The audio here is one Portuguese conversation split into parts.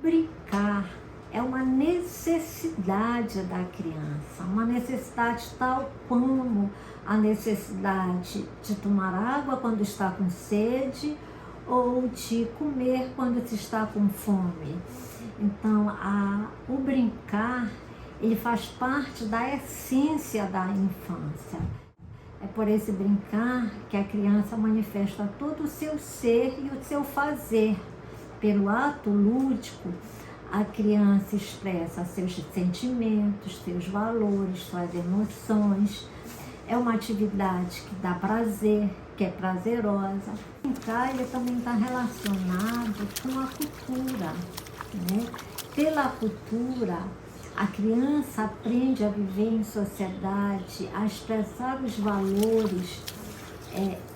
Brincar é uma necessidade da criança, uma necessidade tal como a necessidade de tomar água quando está com sede ou de comer quando se está com fome. Então, o brincar, ele faz parte da essência da infância. É por esse brincar que a criança manifesta todo o seu ser e o seu fazer. Pelo ato lúdico, a criança expressa seus sentimentos, seus valores, suas emoções. É uma atividade que dá prazer, que é prazerosa. Brincar, ele também está relacionado com a cultura, né? Pela cultura, a criança aprende a viver em sociedade, a expressar os valores,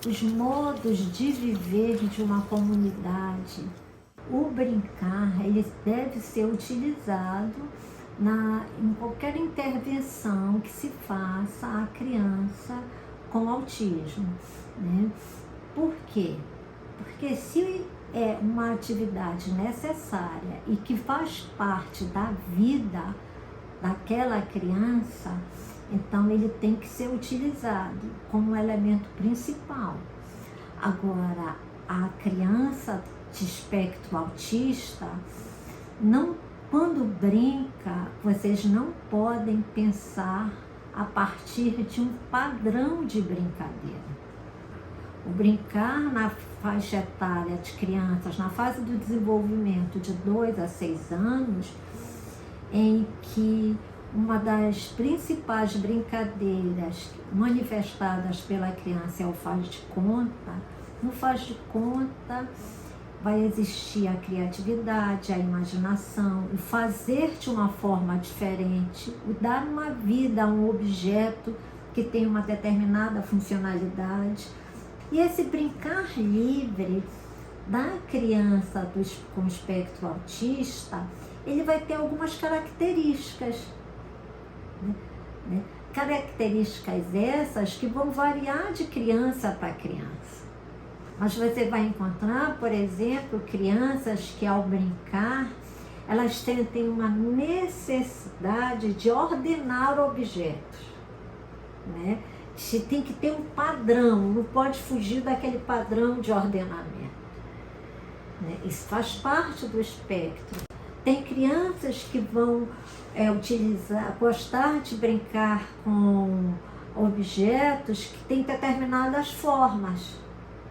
os modos de viver de uma comunidade. O brincar, ele deve ser utilizado em qualquer intervenção que se faça à criança com autismo, né? Por quê? Porque se é uma atividade necessária e que faz parte da vida daquela criança, então ele tem que ser utilizado como elemento principal. Agora, a criança de espectro autista, quando brinca, vocês não podem pensar a partir de um padrão de brincadeira. O brincar na faixa etária de crianças, na fase do desenvolvimento de 2 a 6 anos, em que uma das principais brincadeiras manifestadas pela criança é o faz de conta. No faz de conta vai existir a criatividade, a imaginação, o fazer de uma forma diferente, o dar uma vida a um objeto que tem uma determinada funcionalidade. E esse brincar livre da criança com espectro autista, ele vai ter algumas características, né? Características essas que vão variar de criança para criança. Mas você vai encontrar, por exemplo, crianças que ao brincar, elas têm uma necessidade de ordenar objetos, né? Tem que ter um padrão, não pode fugir daquele padrão de ordenamento, né? Isso faz parte do espectro. Tem crianças que vão gostar de brincar com objetos que têm determinadas formas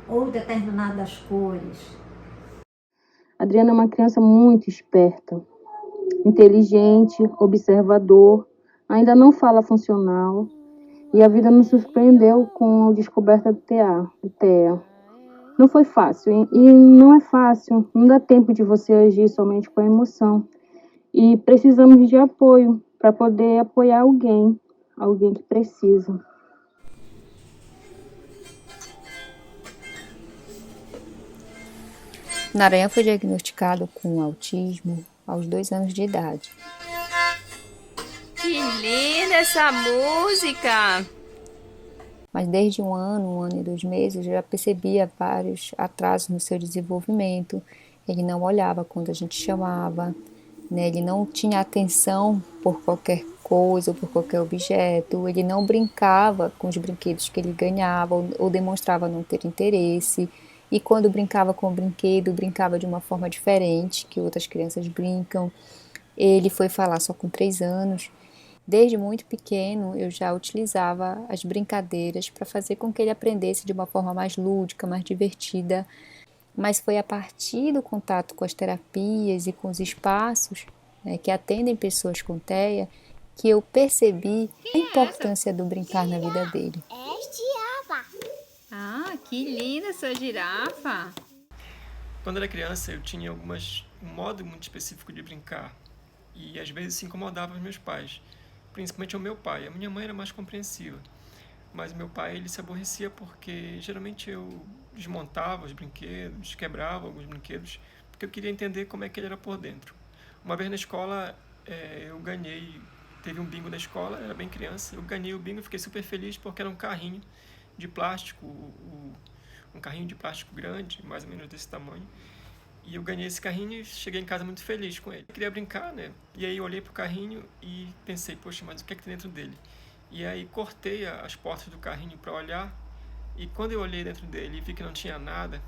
ou determinadas cores. Adriana é uma criança muito esperta, inteligente, observador, ainda não fala funcional, e a vida nos surpreendeu com a descoberta do TEA. Não foi fácil, e não é fácil, não dá tempo de você agir somente com a emoção. E precisamos de apoio para poder apoiar alguém que precisa. Naranha foi diagnosticado com autismo aos 2 anos de idade. Que linda essa música! Mas desde 1 ano e 2 meses, eu já percebia vários atrasos no seu desenvolvimento. Ele não olhava quando a gente chamava, né? Ele não tinha atenção por qualquer coisa ou por qualquer objeto. Ele não brincava com os brinquedos que ele ganhava ou demonstrava não ter interesse. E quando brincava com o brinquedo, brincava de uma forma diferente que outras crianças brincam. Ele foi falar só com 3 anos. Desde muito pequeno, eu já utilizava as brincadeiras para fazer com que ele aprendesse de uma forma mais lúdica, mais divertida. Mas foi a partir do contato com as terapias e com os espaços, né, que atendem pessoas com TEA, que eu percebi a importância do brincar na vida dele. Ah, que linda essa girafa! Quando era criança, eu tinha um modo muito específico de brincar. E às vezes se incomodava os meus pais, principalmente o meu pai. A minha mãe era mais compreensiva, mas o meu pai ele se aborrecia porque geralmente eu desmontava os brinquedos, quebrava alguns brinquedos, porque eu queria entender como é que ele era por dentro. Uma vez na escola, eu ganhei, teve um bingo da escola, era bem criança, eu ganhei o bingo e fiquei super feliz porque era um carrinho de plástico, um carrinho de plástico grande, mais ou menos desse tamanho, E eu ganhei esse carrinho e cheguei em casa muito feliz com ele. Eu queria brincar, né? E aí eu olhei pro carrinho e pensei, poxa, mas o que é que tem dentro dele? E aí cortei as portas do carrinho para olhar. E quando eu olhei dentro dele e vi que não tinha nada,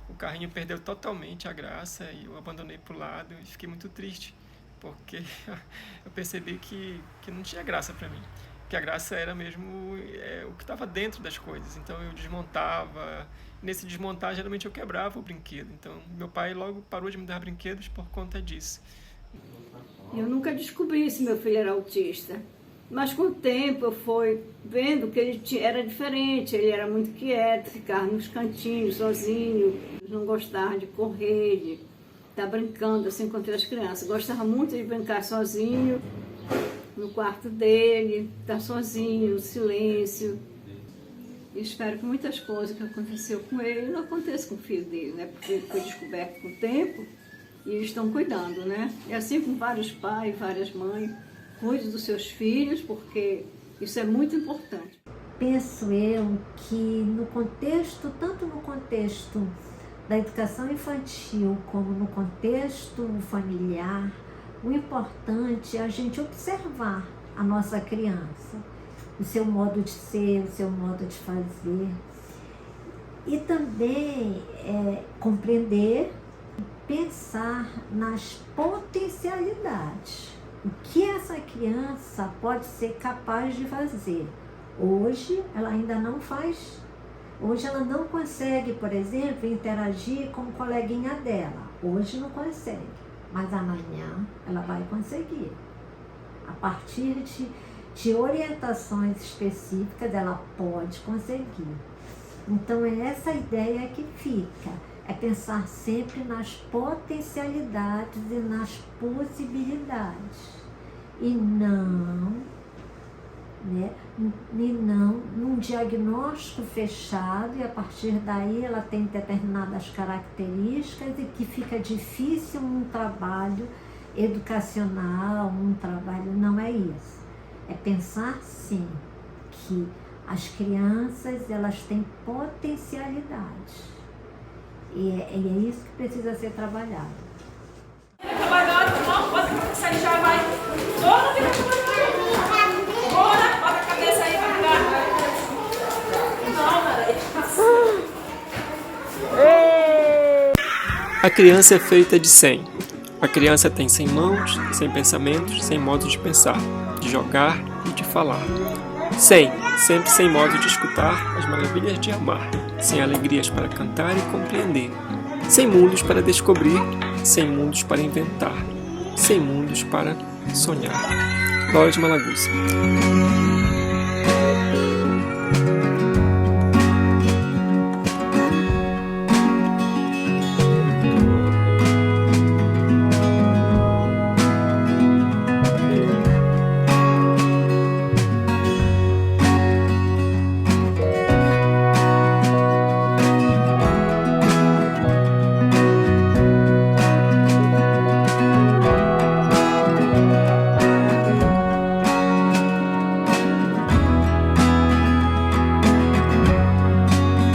o carrinho perdeu totalmente a graça e eu abandonei pro lado e fiquei muito triste, porque eu percebi que não tinha graça para mim. Que a graça era mesmo o que estava dentro das coisas. Então eu desmontava. Nesse desmontar, geralmente eu quebrava o brinquedo. Então meu pai logo parou de me dar brinquedos por conta disso. Eu nunca descobri se meu filho era autista. Mas com o tempo eu fui vendo que ele era diferente. Ele era muito quieto, ficava nos cantinhos sozinho, não gostava de correr, de estar brincando assim com outras crianças. Gostava muito de brincar sozinho, no quarto dele, estar sozinho, no silêncio. E espero que muitas coisas que aconteceu com ele não aconteçam com o filho dele, né? Porque ele foi descoberto com o tempo e eles estão cuidando, né? E assim como vários pais, várias mães, cuide dos seus filhos, porque isso é muito importante. Penso eu que no contexto, tanto no contexto da educação infantil como no contexto familiar, o importante é a gente observar a nossa criança, o seu modo de ser, o seu modo de fazer, e também compreender, pensar nas potencialidades. O que essa criança pode ser capaz de fazer? Hoje ela ainda não faz. Hoje ela não consegue, por exemplo, interagir com o coleguinha dela. Hoje não consegue, mas amanhã ela vai conseguir. A partir de orientações específicas, ela pode conseguir. Então é essa ideia que fica. É pensar sempre nas potencialidades e nas possibilidades. E não num diagnóstico fechado, e a partir daí ela tem determinadas características e que fica difícil um trabalho educacional, um trabalho, não é isso. É pensar sim que as crianças, elas têm potencialidades. E é isso que precisa ser trabalhado. A criança é feita de 100. A criança tem 100 mãos, 100 pensamentos, 100 modos de pensar, de jogar e de falar. 100, sempre 100 modos de escutar as maravilhas de amar, 100 alegrias para cantar e compreender, 100 mundos para descobrir, 100 mundos para inventar, 100 mundos para sonhar. Lora de Malaguzzi.